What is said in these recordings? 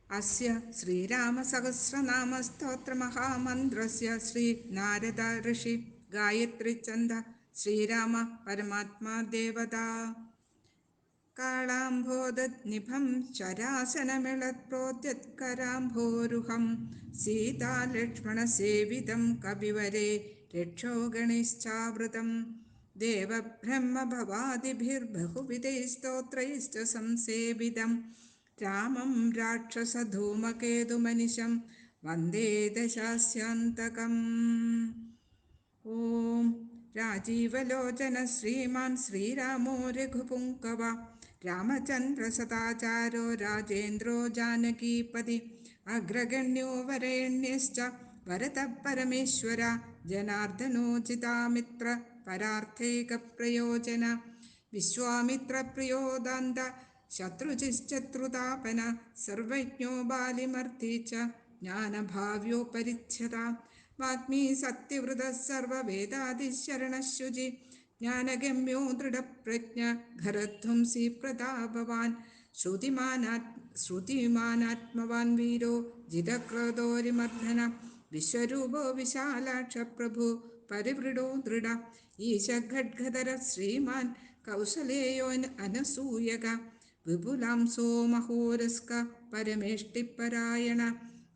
अस्य श्रीरामसहस्रनामस्तोत्रमहामन्त्रस्य श्रीनारद ऋषि गायत्री छन्द। श्रीराम परमात्मा देवता कालाम्भोदनिभं शरासनमिळत्प्रोद्यत्कराम्भोरुहं सीतालक्ष्मणसेवितं कविवरे रक्षोगणैश्चावृतं देवब्रह्मभवादिभिर्बहुविधैः स्तोत्रैश्च संसेवितं रामं राक्षसधूमकेतुमनिशं वन्दे दशास्यान्तकम्। ॐ राजीवलोचन श्रीमान् श्रीरामो रघुपुङ्गव रामचन्द्रसदाचारो राजेन्द्रो जानकीपति अग्रगण्यो वरेण्यश्च वरदः परमेश्वर जनार्दनोचितामित्र परार्थैकप्रयोजन विश्वामित्रप्रियोदान्त शत्रुचिश्चत्रुतापन सर्वज्ञो बालिमर्ती च ज्ञानभाव्यो परिच्छदा वाग्मी सत्यव्रतः सर्ववेदादिशरणशुचि ज्ञानगम्यो दृढप्रज्ञ घरध्वंसी प्रतापवान् श्रुतिमानात्मवान् वीरो जितक्रोधोरिमर्दन विश्वरूपो विशालाक्ष प्रभु परिवृडो दृढ ईशखड्गधर श्रीमान् कौसलेयो अनसूयक विपुलांसो महोरस्क परमेष्टिपरायण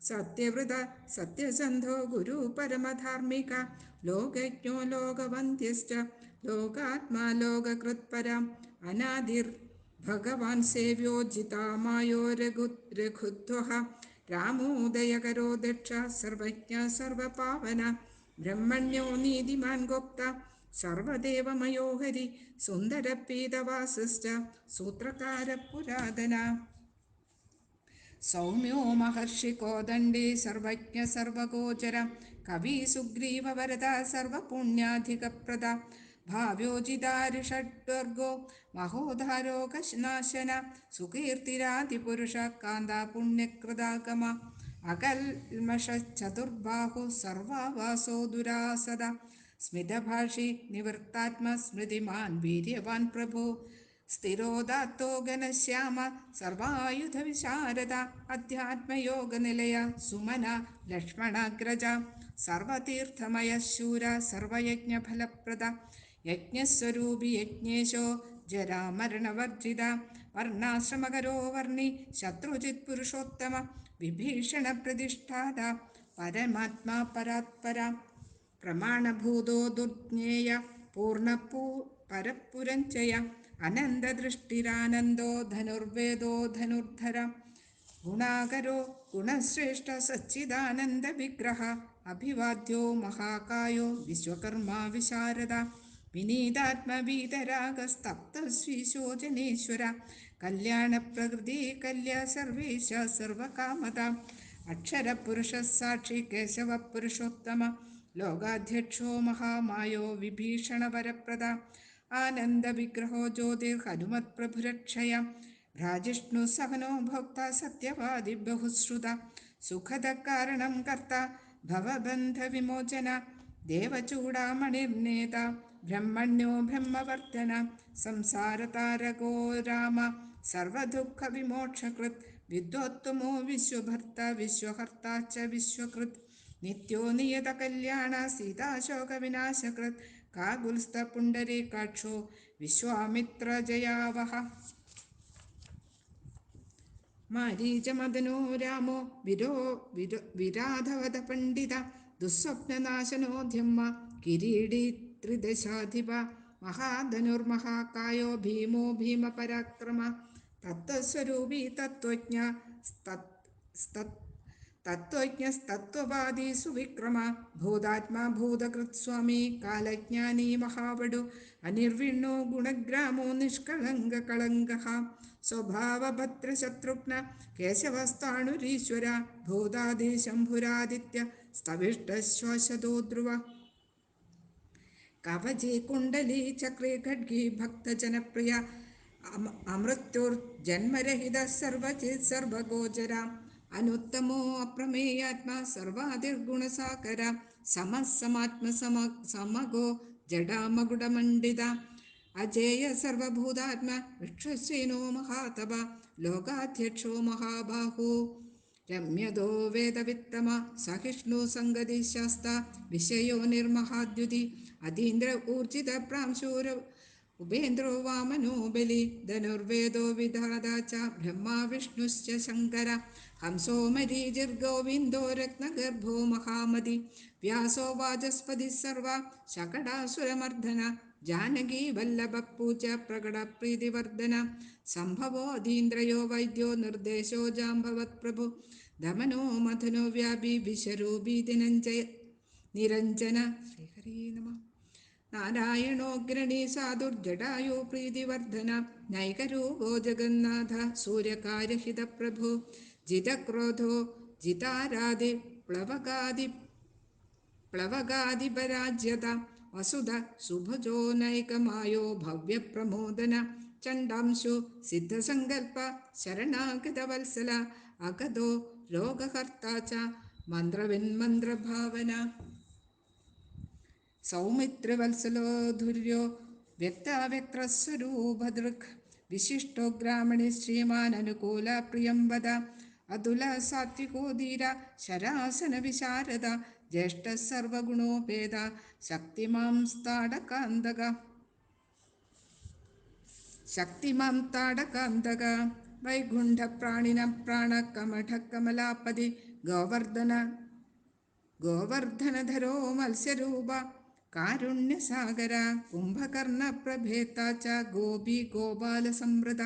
सत्यव्रत सत्यसन्धो गुरु परमधार्मिक लोकज्ञो लोकवन्त्यश्च लोकात्मा लोककृत्परम् अनादिर्भगवान् सेव्यो जितामायो रघुध्वः रामोदयकरो दक्ष सर्वज्ञ सर्वपावन ब्रह्मण्यो नीतिमान् गोप्ता सर्वदेवमयो हरि सुन्दरपीतवासश्च सूत्रकार पुरातन सौम्यो महर्षि कोदण्डी सर्वज्ञ सर्वगोचर कवि सुग्रीववरदा सर्वपुण्याधिकप्रदा भाव्योजितारिषड्वर्गो महोधारो नाशन सुकीर्तिरादिपुरुष कान्ता पुण्यकृदागम अकल्मषचतुर्बाहु सर्वावासो दुरासद स्मितभाषी निवृत्तात्मा स्मृतिमान् वीर्यवान् प्रभो स्थिरोदात्तो घनश्याम सर्वायुधविशारद अध्यात्मयोगनिलय सुमन लक्ष्मणाग्रज सर्वतीर्थमय शूर सर्वयज्ञफलप्रद यज्ञस्वरूपि यज्ञेशो जरामरणवर्जित वर्णाश्रमकरो वर्णि शत्रुजित्पुरुषोत्तम विभीषणप्रतिष्ठाता परमात्मा परात्पर प्रमाणभूतो दुर्ज्ञेय परपुरञ्चय अनन्ददृष्टिरानन्दो धनुर्वेदो धनुर्धर गुणाकरो गुणश्रेष्ठ सच्चिदानन्दविग्रह अभिवाद्यो महाकायो विश्वकर्मा विशारद विनीतात्मवीतरागस्तप्तस्वीशोचनेश्वर कल्याणप्रकृति कल्या सर्वेश सर्वकामद अक्षरपुरुषः साक्षी केशवपुरुषोत्तम लोकाध्यक्षो महामायो विभीषणवरप्रद आनन्दविग्रहो ज्योतिर्हनुमत्प्रभुरक्षय भ्राजिष्णुसहनो भोक्ता सत्यवादि बहुश्रुत सुखदकारणं कर्ता भवबन्धविमोचन देवचूडामणिर्नेता ब्रह्मण्यो ब्रह्मवर्धन संसारतारको राम सर्वदुःखविमोक्षकृत् विद्वोत्तमो विश्वभर्ता विश्वहर्ता च विश्वकृत् नित्यो नियतकल्याण सीताशोकविनाशकृत् काकुत्स्थपुण्डरीकाक्षो विश्वामित्रजयावह मारीचमदनो रामो विराधवद पण्डित दुःस्वप्ननाशनो धम्म किरीटी त्रिदशाधिप महाधनुर्महाकायो भीमो भीमपराक्रम तत्त्वस्वरूपी तत्त्वज्ञस्तत्त्ववादी सुविक्रम भूतात्मा भूतकृत्स्वामी कालज्ञानी महावडु अनिर्विण्णो गुणग्रामो निष्कळङ्ककळङ्कः स्वभावभद्रशत्रुघ्न केशवस्ताणुरीश्वर भूतादिशम्भुरादित्य स्तविष्टश्वासदो ध्रुव कवचे कुण्डली चक्रे खड्गी भक्तजनप्रिय अमृत्युर्जन्मरहितः सर्वचित् सर्वगोचर अनुत्तमो अप्रमेयात्मा सर्वादिर्गुणसाकर समः समात्मसमगो जडामगुडमण्डित अजेय सर्वभूतात्मा विश्वसेनो महातप लोकाध्यक्षो महाबाहो രമ്യതോ വേദവിത്തമ സഹിഷ്ണു സംഗതി ശാസ്ത വിഷയോ നിർമഹാദ്യുതി അതീന്ദ്ര ഊർജിത പ്രാംശൂര ഉപേന്ദ്രോ വാമനോ ബലി ധനുർവേദോ വിധാത ച ബ്രഹ്മാ വിഷ്ണുശ്ച ശങ്കര ഹംസോ മരീചിർഗോവിന്ദോ രത്നഗർഭോ മഹാമതി വ്യാസോ വാചസ്പതി സർവ ശകടാസുരമർദ്ദന ജാനകീ വല്ലഭ പൂജ പ്രകട പ്രീതിവർദ്ധന സംഭവോ അധീന്ദ്രയോ വൈദ്യോ നിർദ്ദേശോ ജാംബവത് പ്രഭു ദമനോ മഥനോ വ്യാപി വിശ്വരൂപി ദിനഞ്ജയ നിരഞ്ജന ശ്രീഹരി നമ നാരായണോഗ്രണീ സാധുർജടായോ പ്രീതിവർദ്ധന നൈകരൂപോ ജഗന്നാഥ സൂര്യകാര്യഹിത പ്രഭു ജിതക്രോധോ ജിതാരാധി പ്ലവകാദി പ്ലവകാദിപരാജ്യത വസുധ സുഭുജോ നൈകമായോ ഭവ്യപ്രമോദന ചണ്ടാംശു സിദ്ധസങ്കൽപ്പ ശരണാഗതവത്സല അഗതോ രോഗഹർത്ത ച മന്ത്രവിന്മന്ത്രഭാവന സൗമിത്രവത്സലോധുര്യോ വ്യക്താവ്യക്തസ്വരൂപദൃക് വിശിഷ്ടോ ഗ്രാമണി ശ്രീമാനനുകൂല പ്രിയം വദ അതുല സാത്വികോ ധീര ശരാസന വിശാരദ ജ്യേഷ്ഠ സർവഗുണോപേത ശക്തിമാം താടകാന്തക വൈകുണ്ഠ പ്രാണിന പ്രാണ കമഠ കമലാപതി ഗോവർദ്ധനധരോ മത്സ്യരൂപ കാരുണ്യസാഗര കുംഭകർണ പ്രഭേത്ത ച ഗോപി ഗോപാല സംവൃത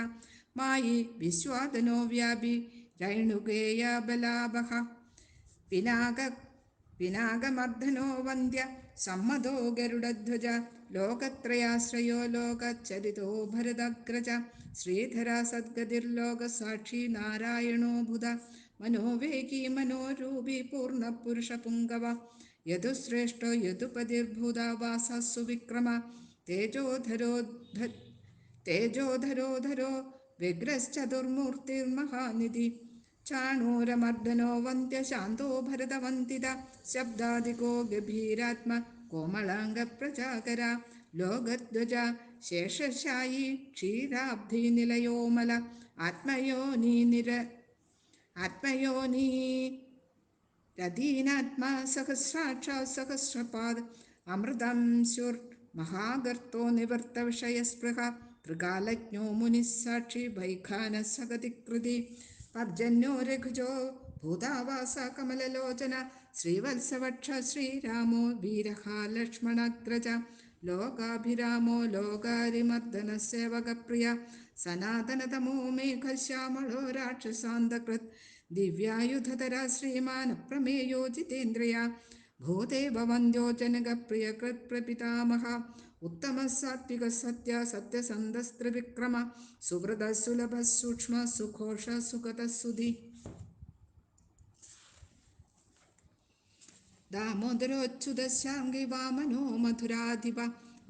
മായി വിശ്വാദനോ വ്യാപി രൈണുകേയ ബലാഭഃ പിനാക പിനാകമർദ്ദനോ വന്ദ്യ സമ്മതോ ഗരുഡധ്വജ ലോകത്രയാശ്രയോ ലോകചരിതോ ഭരതഗ്രജ ശ്രീധര സദ്ഗതിർലോകസാക്ഷി നാരായണോ ബുധ മനോവേഗി മനോരൂപി പൂർണ്ണപുരുഷപുങ്കവ യദുശ്രേഷ്ഠോ യദുപതിർഭൂതാവാസു വിക്രമ തേജോധരോധരോ വിഗ്രശ്ചതുർമൂർത്തിർമഹാനിധി ചാണൂരമർദ്ദനോ വന്ധ്യശാന്തോ ഭരതവന്ദിത ശബ്ദാദികോ ഗഭീരാത്മ കോമളാംഗപ്രചാകര ലോകധ്വജ ശേഷശായി ക്ഷീരാബ്ധി നിലയോമല ആത്മയോനി രതീനാത്മാ സഹസ്രാക്ഷ സഹസ്രപാദ് അമൃതം ശുർ മഹാഗർത്തോ നിവർത്ത വിഷയസ്പൃഹ ത്രികാലജ്ഞോ മുനിസാക്ഷി വൈഖാന സഗതികൃതി പർജന്യോ രഘുജോ ഭൂതാവാസ കമലലോചന ശ്രീവത്സവക്ഷ ശ്രീരാമോ വീരഹ ലക്ഷ്മണഗ്രജ ലോകാഭിരാമോ ലോകാരിമർദ്ദന സേവകപ്രിയ സനാതനതമോ മേഘശ്യാമളോ രാക്ഷസാന്തകൃത് ദിവ്യായുധതര ശ്രീമാൻ അപ്രമേയോ ജിതേന്ദ്രിയ ഭൂദേവവന്ദ്യോ ജനകപ്രിയകൃത് പ്രപിതാമഹ ഉത്തമ സാത്വിക സത്യ സത്യസന്ധസ്ത്രിവിക്രമ സുഹൃത സുലഭ സൂക്ഷ്മ സുഘോഷ സുഗത സുധി ദാമോദരോച്യുത ശാംഗി വാമനോ മധുരാധിപ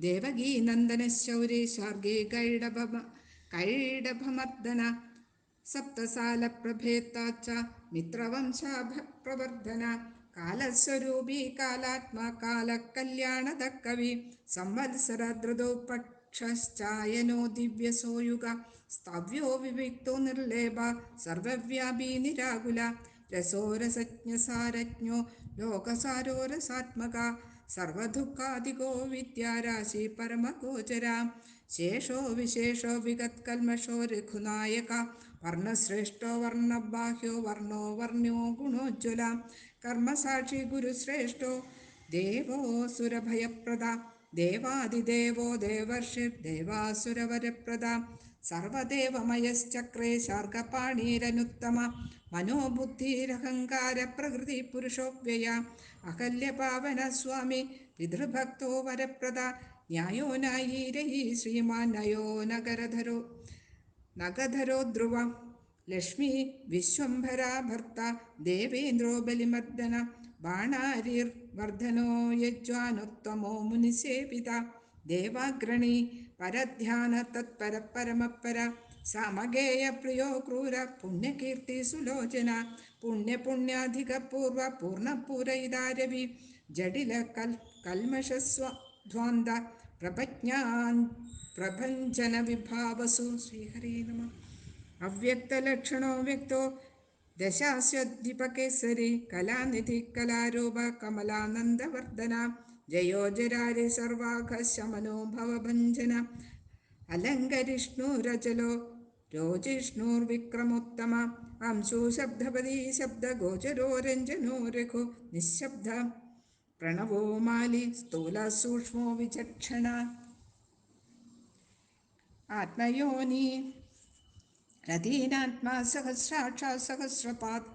ദേവകീ നന്ദന ശൗരി ശാർഗേ കൈഡഭമർദ്ദന സപ്തസാല പ്രഭേത്താച്ച മിത്രവംശാഭപ്രവർദ്ധന കാലസ്വരൂപി കാലാത്മാ കാലകല്യാണദ കവി സംവത്സര ധൃതോ പക്ഷശ്ചായനോ ദിവ്യസോയുഗ സ്തവ്യോ വിവിക്തോ നിർലേപ സർവവ്യാപി നിരാകുല രസോരസജ്ഞസാരജ്ഞോ ലോകസാരോ രസാത്മക സർവദുഃഖാദികോ വിദ്യാരാശി പരമഗോചര ശേഷോ വിശേഷോ വിഗത്കൽമഷോ രഘുനായക വർണ്ണശ്രേഷ്ഠോ വർണ്ണബാഹ്യോ വർണ്ണോ വർണ്ണ്യോ ഗുണോജ്വല കർമ്മസാക്ഷി ഗുരുശ്രേഷ്ഠോ ദേവോ സുരഭയപ്രദ ദേവാദിദേവോ ദേവർഷിർദേവാസുരവരപ്രദ സർവദേവമയശ്ചക്രേ ശാർഗപാണീരനുത്തമ മനോബുദ്ധിരഹങ്കാര പ്രകൃതി പുരുഷോവ്യയ അഹല്യപാവന സ്വാമി പിതൃഭക്തോ വരപ്രദ ന്യായോ നായീരയീ ശ്രീമാൻ നയോ നഗധരോ ധ്രുവ ലക്ഷ്മി വിശ്വംഭര ഭർത്ത ദേവേന്ദ്രോ ബലിമർദ്ദന ബാണാരിർ വർദ്ധനോ യജ്വാനുത്തമോ മുനിസേവിത ദേവാഗ്രണി പരധ്യാന തത്പര പരമപര സമഗേയ പ്രിയോ ക്രൂര പുണ്യകീർത്തി സുലോചന പുണ്യാധിക പൂർവ പൂർണ്ണപൂരയിതാരവി ജഡില കൽമഷസ്വധ്വാന്ത പ്രഭഞ്ജന വിഭാവസു ശ്രീഹരേ നമ അവ്യക്തലക്ഷണോ വ്യക്തോ ദശാശ്വദ്വിപകേസരി കലാനിധി കലാരൂപ കമലാനന്ദവർദ്ധന ജയോജരാരി സർവാഘ ശമനോ ഭവഭഞ്ജന അലങ്കരിഷ്ണുരചലോ രോജിഷ്ണുർവിക്രമോത്തമ അംശോ ശബ്ദപദീ ശബ്ദഗോചരോ രഞ്ജനോ രഘു നിശബ്ദ പ്രണവോ മാലി സ്ഥൂല സൂക്ഷ്മോ വിചക്ഷണ ആത്മയോനി രഥീനാത്മാ സഹസ്രാക്ഷ സഹസ്രപാത്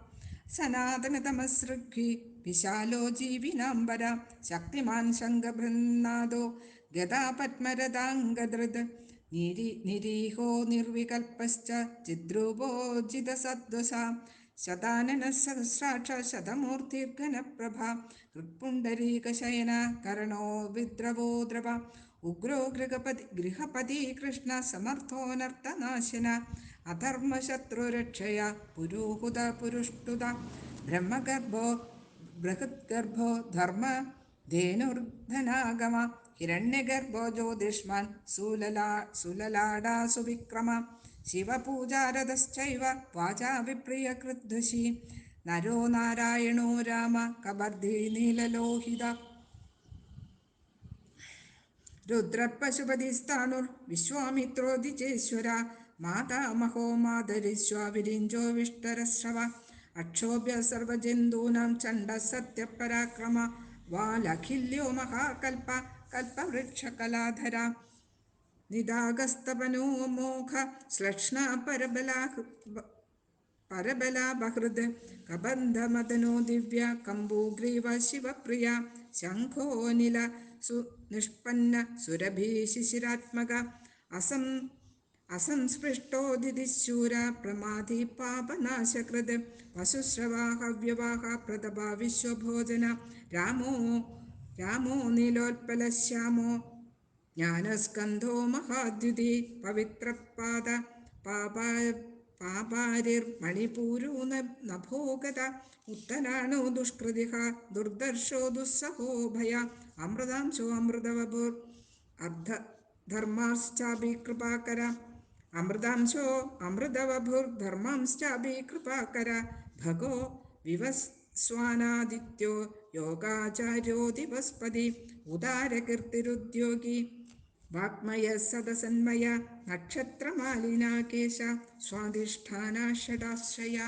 സനാതനതമസൃഗ്ഭി വിശാലോ ജീവിനാംബര ശക്തിമാൻ ശംഖബൃന്നാദോ ഗദാപത്മരഥാംഗധൃത് നിരീഹോ നിർവികൽപ്പശ്ച ചിദ്രൂപോജിതസദ്വസ ശതാനന സഹസ്രാക്ഷ ശതമൂർത്തിർഘനപ്രഭ ഹൃത്പുണ്ടരീകശയന കരണോ വിദ്രവോ ദ്രവ ഉഗ്രോ ഗൃഹപതി കൃഷ്ണ സമർത്ഥോനർത്ഥനാശന അധർമ്മശത്രുരക്ഷയ പുരോഹുത പുരുഷ്ടുത ബ്രഹ്മഗർഭോ ബൃഹദ്ഗർഭോ ധർമ്മ ധേനുർധനാഗമ ഹിരണ്യഗർഭോ ജ്യോതിഷ്മാൻ സുലലാടാ സുവിക്രമ ശിവപൂജാരതശ്ചൈവ വാചാ വിപ്രിയകൃദ്ദശി നരോ നാരായണോ രാമ കബർധി നീലലോഹിത രുദ്രപശുപതിസ്ഥാണുർ വിശ്വാമിത്രോദിചേശ്വര മാതാമഹോ മാതരിശ്വാവിരിഞ്ചോ വിഷ്ടരശ്രവ അക്ഷോഭ്യ സർവജന്തൂനാം ചണ്ഡ സത്യപരാക്രമ വാലഖില്യോ മഹാകൽപ കൽപവൃക്ഷകലാധര നിദാഗസ്തപനോ മോഘ ശ്ലക്ഷ്ണ പരബലാബഹൃത് കബന്ധമദനോ ദിവ്യ കമ്പൂഗ്രീവ ശിവപ്രിയ ശംഖോനില നിഷ്പന്ന സുരഭി ശിശിരാത്മക അസംസ്പൃഷ്ടോദിതിശൂര പ്രമാധി പാപനാശകൃത് വസുശ്രവാഹ വ്യവാഹ പ്രതപ വിശ്വഭോജന രാമോ നീലോത്പലശ്യാമോ ജ്ഞാനസ്കന്ധോ മഹാദ്യുതി പവിത്രപാദ പാപാരിർമണിപൂരോ നഭോഗത ഉത്തരാണോ ദുഷ്കൃതിഹ ദുർദർശോ ദുസ്സഹോ ഭയ അമൃതാംശോ അമൃതവപുർ അർദ്ധധർമാശ്ചാപി കൃപാകര അമൃതാംശോ അമൃതവഭുർധർമാംശ്ചാപി കൃപാകര ഭഗോ വിവസ്വാനാദിത്യോ യോഗാചാര്യോ ദിവസ്പതി ഉദാരകീർത്തിരുദ്യോഗി വാഗ്മയ സദസന്മയ നക്ഷത്രമാലിനാകേശ സ്വാധിഷ്ഠാന ഷടാശ്രയ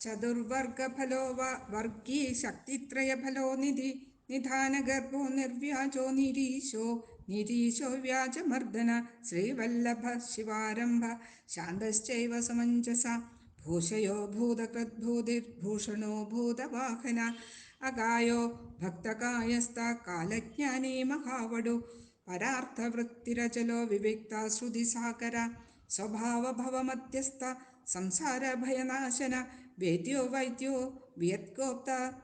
ചതുർവർഗഫലോ വർഗീ ശക്തിത്രയഫലോ നിധി നിധാനഗർഭോ നിർവ്യാജോ നിരീശോ വ്യാജമർദ്ദന ശ്രീവല്ലഭ ശിവാരംഭ ശാന്തശ്ചൈവ സമഞ്ജസ ഭൂഷയോ ഭൂതകൃദ്ഭൂതിർഭൂഷണോ ഭൂതവാഹന അകായോ ഭക്തകായസ്ഥ കാലജ്ഞാനീ മഹാവടു പരാർത്ഥവൃത്തിരചലോ വിവിക്ത ശ്രുതിസാകര സ്വഭാവഭവമധ്യസ്ഥ സംസാരഭയനാശന വേദ്യോ വൈദ്യോ വിയത്കോപ്ത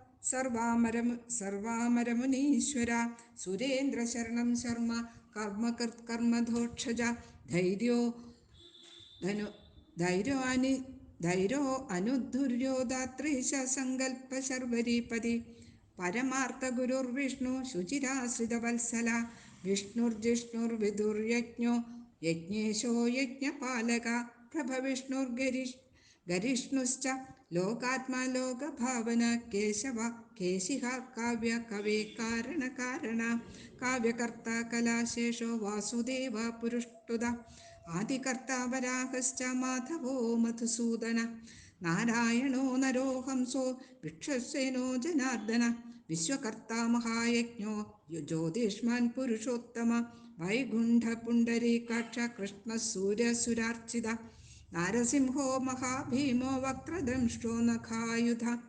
സർവാമരമുനീശ്വര സുരേന്ദ്രശരണം ശർമ്മ കർമ്മകൃത്കർമ്മധോക്ഷജ ധൈര്യോ അനുധുര്യോദാത്രീശ സങ്കൽപ്പ ശർവരീപതി പരമാർത്ഥഗുരുർവിഷ്ണു ശുചിരാശ്രിതവത്സല വിഷ്ണുർജിഷ്ണുർവിദുർയജ്ഞോ യജ്ഞേശോ യജ്ഞപാലക ഗരിഷ്ണുശ്ച ലോകാത്മാ ലോകഭാവന കേശവ കേശിഹ കാവ്യ കവേ കാരണ കാവ്യകർത്ത കലാശേഷോ വാസുദേവ പുരുഷ്ടുത ആദികർത്ത വരാഹശ്ച മാധവോ മധുസൂദന നാരായണോ നരോ ഹംസോ വിക്ഷസേനോ ജനാർദ്ദന വിശ്വകർത്ത മഹായജ്ഞോ ജ്യോതിഷ്മാൻ പുരുഷോത്തമ വൈകുണ്ഠ പുണ്ടരീകാക്ഷ കൃഷ്ണ സൂര്യസുരാർച്ചിത നാരസിംഹോ മഹാഭീമോ വക്രദംഷ്ടോ നഖായുധ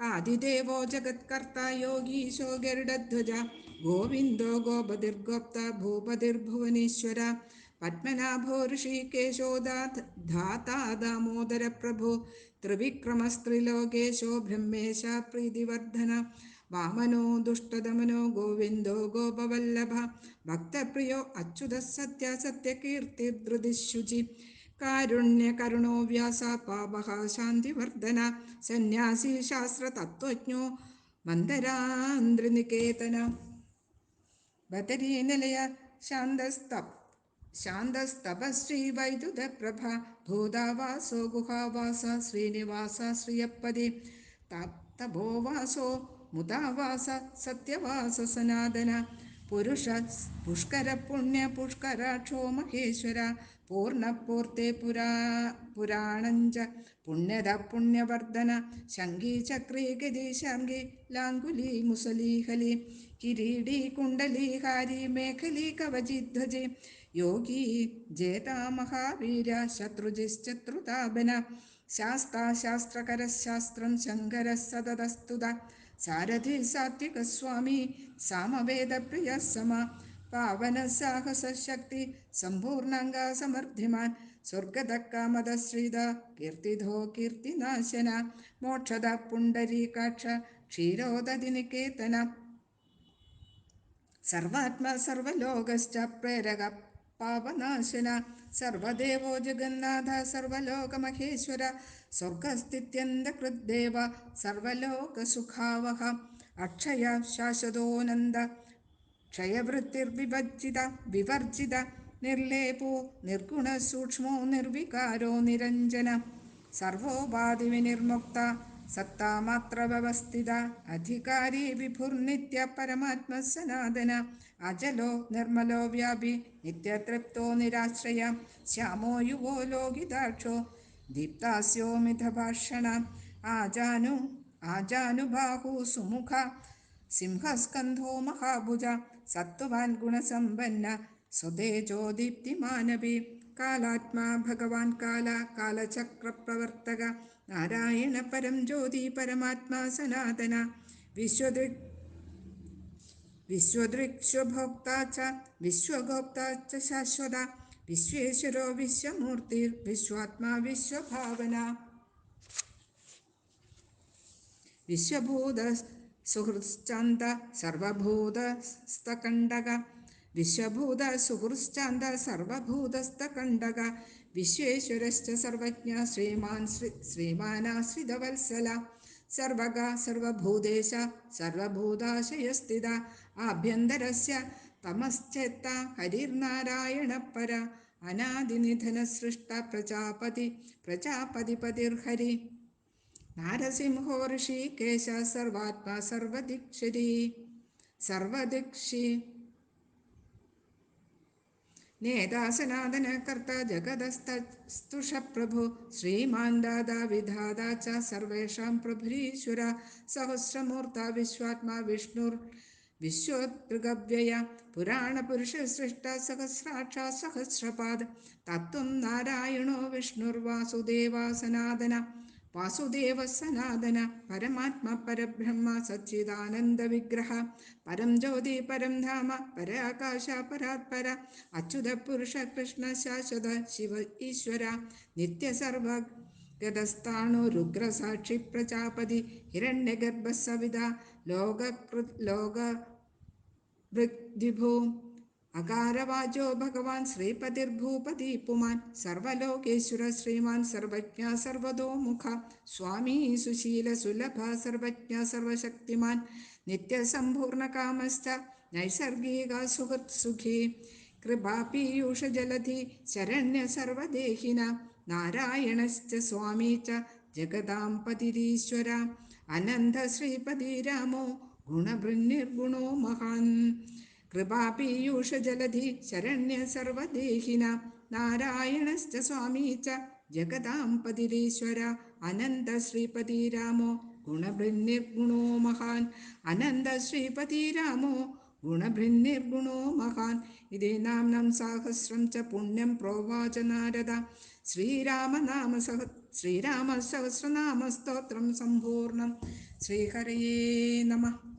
ആദിദേവോ ജഗത്കർത്ത യോഗീശോ ഗരുഡധ്വജ ഗോവിന്ദോ ഗോപതിർഗോപ്ത ഭൂപതിർഭുവനീശ്വര പത്മനാഭോ ഋഷികേശോ ധാതാ ദാമോദര പ്രഭു ത്രിവിക്രമസ്ത്രിലോകേശോ ബ്രഹ്മേശ പ്രീതിവർദ്ധന വാമനോ ദുഷ്ടദമനോ ഗോവിന്ദോ ഗോപവല്ലഭ ഭക്തപ്രിയോ അച്യുത സത്യകീർത്തിധൃതിശുചി കാരുണ്യകരുണോ വ്യാസ പാപഹ ശാന്തിവർദ്ധന സന്യാസി ശാസ്ത്രതത്വജ്ഞോ മന്ദരാന്ദ്രനികേതന ബദരീനിലയ ശാന്തസ്തപ് ശാന്തസ്തപശ്രീ വൈദ്യുതപ്രഭ ഭൂതാവാസോ ഗുഹാവാസ ശ്രീനിവാസ ശ്രിയപ്പതി തപോവാസോ മുദാവാസ സത്യവാസ സനാതന പുരുഷ പുഷ്കര പുണ്യ പുഷ്കരാക്ഷോ മഹേശ്വര പൂർണ്ണപൂർത്തെ പുരാണഞ്ച പുണ്യത പുണ്യവർദ്ധന ശംഖീ ചക്രീ ഗതീശാംഗി ലാംഗുലി മുസലീഹലി കിരീടീ കുണ്ടലീഹാരി മേഖലീ കവചിധ്വജി യോഗി ജേതാ മഹാവീര ശത്രുജിശ്ചത്രുതാപന ശാസ്താ ശാസ്ത്രകരശാസ്ത്രം ശങ്കര സതതസ്തുത സാരഥി സാത്വികസ്വാമി സാമവേദപ്രിയ സമ പാവന സാഹസശക്തി സമ്പൂർണാംഗ സമൃദ്ധിമാൻ സ്വർഗതക്കാമദശ്രിത കീർത്തിധോ കീർത്തിനാശന മോക്ഷദ പുണ്ടരീകാക്ഷ ക്ഷീരോദതിനികേതന സർവാത്മ സർവലോകശ്ച പ്രേരക പാപനാശന സർവദേവോ ജഗന്നാഥ സർവലോകമഹേശ്വര സ്വർഗസ്ഥിത്യന്തകൃദ്ദേവ സർവലോകസുഖാവഹ അക്ഷയ ശാശ്വതോനന്ദ ക്ഷയവൃത്തിർവിഭജിത വിവർജിത നിർലേപോ നിർഗുണ സൂക്ഷ്മോ നിർവികാരോ നിരഞ്ജന സർവോപാധിവിനിർമുക്ത സത്താമാത്ര വ്യവസ്ഥിത അധികാരി വിഭുർനിത്യ പരമാത്മ സനാതന അജലോ നിർമ്മലോ വ്യാപി നിത്യതൃപ്തോ നിരാശ്രയ ശ്യാമോ യുവോ ലോകിതാക്ഷോ ദീപ്താസ്യോ മിതഭാഷണ ആജാനുബാഹു സുമുഖ സിംഹസ്കന്ധോ മഹാഭുജ സത്വവാൻ ഗുണസമ്പന്ന സ്വതേജോ ദീപ്തിമാനവി കാലാത്മാ ഭഗവാൻ കാല കാലചക്രപ്രവർത്തക നാരായണ പരം ജ്യോതി പരമാത്മാ സനാതന വിശ്വദൃക്ഷ്വഭോക്ത ച വിശ്വഗോപ്ത ച ശാശ്വത വിശ്വേശ്വരോ വിശ്വമൂർത്തിർ വിശ്വാത്മാ വിശ്വഭാവന വിശ്വഭൂത സുഹൃശ്ചാന്ത സർവഭൂതസ്ഥകണ്ഡക വിശ്വഭൂത സുഹൃശ്ചാന്ത സർവഭൂതസ്ഥകണ്ഡക വിശ്വേശ്വരശ്ച സർവജ്ഞ ശ്രീമാനാശ്രിതവത്സല സർവഗ സർവഭൂതേശ സർവഭൂതാശയസ്ഥിത ആഭ്യന്തരസ്യ തമശ്ചേത്ത ഹരിർനാരായണ പര അനാദിനിധന സൃഷ്ട പ്രജാപതിപതിർഹരി നാരസിംഹോ ഋഷികേശ സർവാത്മാ സർവദിക്ഷി നേതാ സനാതന കർത്ത ജഗതസ്തുഷ പ്രഭു ശ്രീമാൻ ദാതാ വിധാതാ ച സർവേഷാം പ്രഭുരീശ്വര സഹസ്രമൂർത്ത വിശ്വാത്മാ വിഷ്ണുർ വിശ്വോത്ഭൃഗവ്യയ പുരാണപുരുഷ സൃഷ്ട സഹസ്രാക്ഷ സഹസ്രപാദ് തത്വം നാരായണോ വിഷ്ണുർ വാസുദേവ സനാതന പരമാത്മ പരബ്രഹ്മ സച്ചിദാനന്ദ വിഗ്രഹ പരം ജ്യോതി പരം ധാമ പരാകാശ പരാത്പര അച്യുത പുരുഷ കൃഷ്ണ ശാശ്വത ശിവ ഈശ്വര നിത്യസർവഗതസ്ഥാണു രുദ്രസാക്ഷി പ്രജാപതി ഹിരണ്യഗർഭ സവിത ലോകഭൃദ്വിഭൂ അകാരവാചോ ഭഗവാൻ ശ്രീപതിർഭൂപതി പുമാൻ സർവലോകേശ്വര ശ്രീമാൻ സർവജ്ഞ സർവതോമുഖ സ്വാമി സുശീല സുലഭ സർവജ്ഞ സർവശക്തിമാൻ നിത്യസമ്പൂർണകാമശ്ച നൈസർഗിക സുഹൃത് സുഖി കൃപാപീയൂഷജലധി ശരണ്യ സർവദേഹിന നാരായണശ്ച സ്വാമി ച ജഗതാം പതിരീശ്വര അനന്ത ശ്രീപതി രാമോ ഗുണഭൃന്നിർഗുണോ മഹാൻ കൃപാപീയൂഷജലധി ശരണ്യ സർവദേഹിന നാരായണശ്ച സ്വാമി ച ജഗതാം പതിരീശ്വര അനന്ത ശ്രീപതി രാമോ ഗുണഭൃന്നിർഗുണോ മഹാൻ അനന്ത ശ്രീപതി രാമോ ഗുണഭൃന്നിർഗുണോ മഹാൻ ഇതേ നാംനം സാഹസ്രം ച പുണ്യം പ്രോവാച നാരദ ശ്രീരാമ സഹസ്രനാമ സ്തോത്രം സമ്പൂർണം ശ്രീഹരയേ നമഃ.